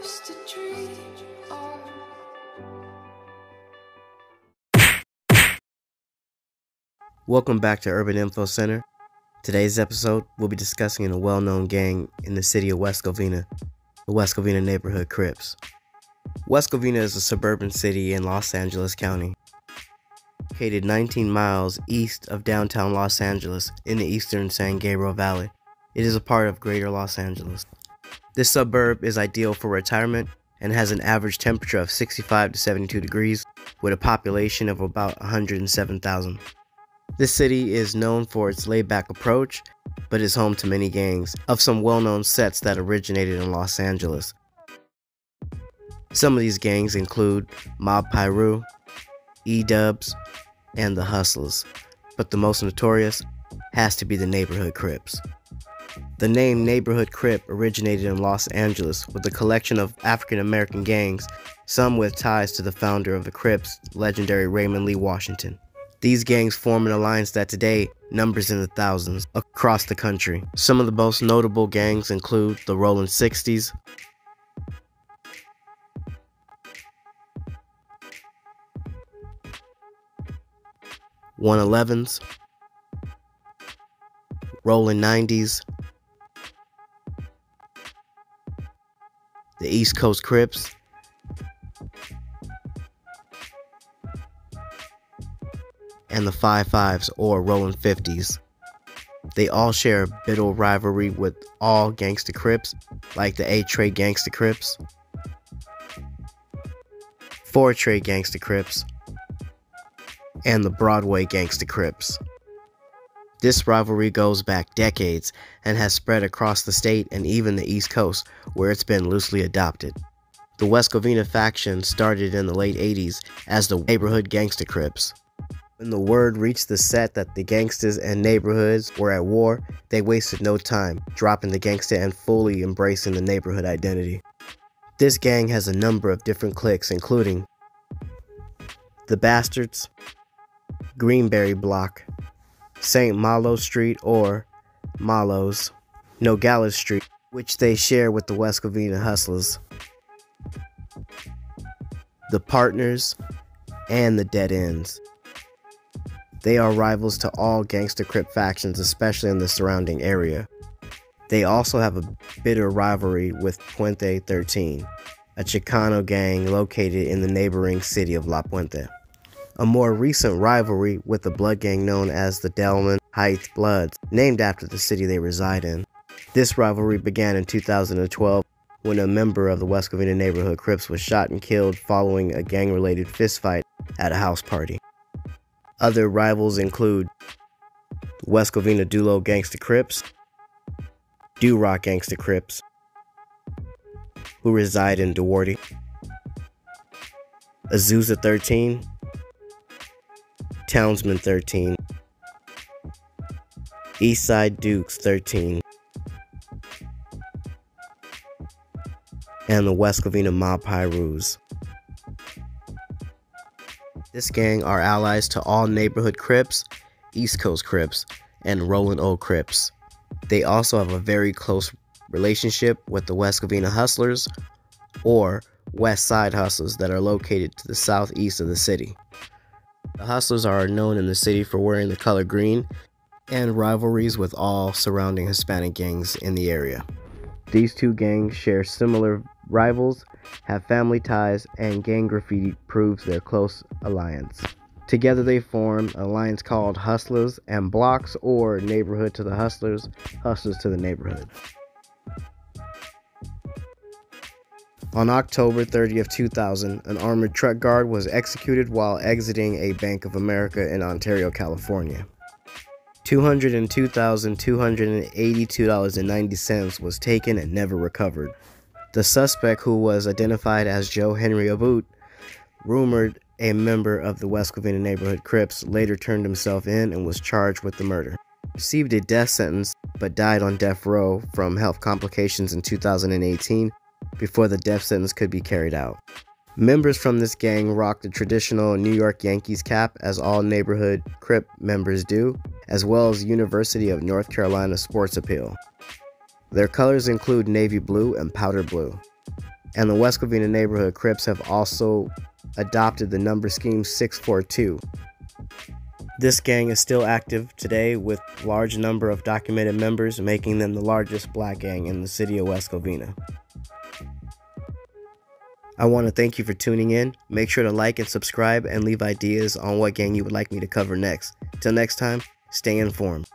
used to dream of. Welcome back to Urban Info Center. Today's episode, we'll be discussing a well-known gang in the city of West Covina, the West Covina Neighborhood Crips. West Covina is a suburban city in Los Angeles County, located 19 miles east of downtown Los Angeles in the eastern San Gabriel Valley. It is a part of Greater Los Angeles. This suburb is ideal for retirement and has an average temperature of 65 to 72 degrees with a population of about 107,000. This city is known for its laid-back approach, but is home to many gangs of some well-known sets that originated in Los Angeles. Some of these gangs include Mob Piru, E-Dubs, and the Hustlers, but the most notorious has to be the Neighborhood Crips. The name Neighborhood Crip originated in Los Angeles with a collection of African-American gangs, some with ties to the founder of the Crips, legendary Raymond Lee Washington. These gangs form an alliance that today numbers in the thousands across the country. Some of the most notable gangs include the Rollin' 60s, (111s), Rollin' 90s, the East Coast Crips, and the 5-5s or Rollin' 50s. They all share a bitter rivalry with all gangsta Crips, like the A-Trade Gangsta Crips, 4-Trade Gangsta Crips, and the Broadway Gangsta Crips. This rivalry goes back decades and has spread across the state and even the East Coast, where it's been loosely adopted. The West Covina faction started in the late 80s as the Neighborhood Gangsta Crips. When the word reached the set that the gangsters and neighborhoods were at war, they wasted no time dropping the gangster and fully embracing the neighborhood identity. This gang has a number of different cliques, including the Bastards, Greenberry Block, St. Malo Street or Malos, Nogales Street, which they share with the West Covina Hustlers, the Partners, and the Dead Ends. They are rivals to all gangster Crip factions, especially in the surrounding area. They also have a bitter rivalry with Puente 13, a Chicano gang located in the neighboring city of La Puente. A more recent rivalry with the blood gang known as the Delman Heights Bloods, named after the city they reside in. This rivalry began in 2012 when a member of the West Covina Neighborhood Crips was shot and killed following a gang-related fistfight at a house party. Other rivals include West Covina Dulo Gangsta Crips, Do-Rock Gangsta Crips, who reside in Duarte, Azusa 13, Townsman 13, Eastside Dukes 13, and the West Covina Mob Pirus. This gang are allies to all Neighborhood Crips, East Coast Crips, and Rollin' Old Crips. They also have a very close relationship with the West Covina Hustlers or West Side Hustlers that are located to the southeast of the city. The Hustlers are known in the city for wearing the color green and rivalries with all surrounding Hispanic gangs in the area. These two gangs share similar rivals, have family ties, and gang graffiti proves their close alliance. Together they form an alliance called Hustlers and Blocks, or Neighborhood to the Hustlers, Hustlers to the Neighborhood. On October 30th, 2000, an armored truck guard was executed while exiting a Bank of America in Ontario, California. $202,282.90 was taken and never recovered. The suspect, who was identified as Joe Henry Aboot, rumored a member of the West Covina Neighborhood Crips, later turned himself in and was charged with the murder. Received a death sentence but died on death row from health complications in 2018 before the death sentence could be carried out. Members from this gang rocked the traditional New York Yankees cap, as all Neighborhood Crip members do, as well as University of North Carolina sports appeal. Their colors include navy blue and powder blue. And the West Covina Neighborhood Crips have also adopted the number scheme 642. This gang is still active today with a large number of documented members, making them the largest black gang in the city of West Covina. I want to thank you for tuning in. Make sure to like and subscribe and leave ideas on what gang you would like me to cover next. Till next time, stay informed.